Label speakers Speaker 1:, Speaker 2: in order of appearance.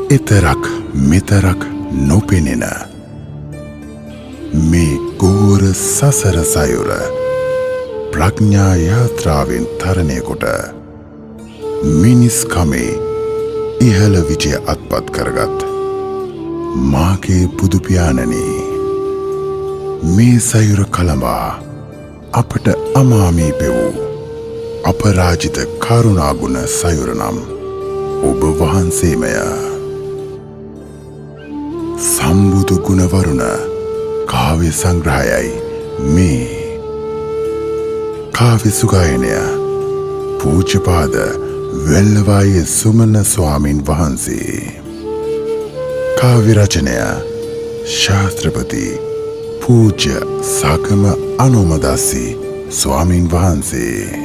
Speaker 1: එතරක් මෙතරක් නොපෙනෙන මේ ගෝර සසර සයුර ප්‍රඥා යාත්‍රාවෙන් තරණය කොට මිනිස්කමේ ඉහළ විජය අත්පත් කරගත් මාගේ බුදුපියාණනී මේ සයුර කළඹා අපට අමාමී පෙවූ අපරාජිත කරුණාගුණ සයුර නම් ඔබ වහන්සේමය. සම්බුදු ගුණවරුණ කාව්‍ය සංග්‍රහයයි මේ කාව්‍ය සුගායනය පූජ්‍යපාද වෙල්ලවායේ සුමන ස්වාමින් වහන්සේ. කාව්‍ය රචනය ශාස්ත්‍රපති පූජ්‍ය සකම අනුමදස්සි ස්වාමින් වහන්සේ.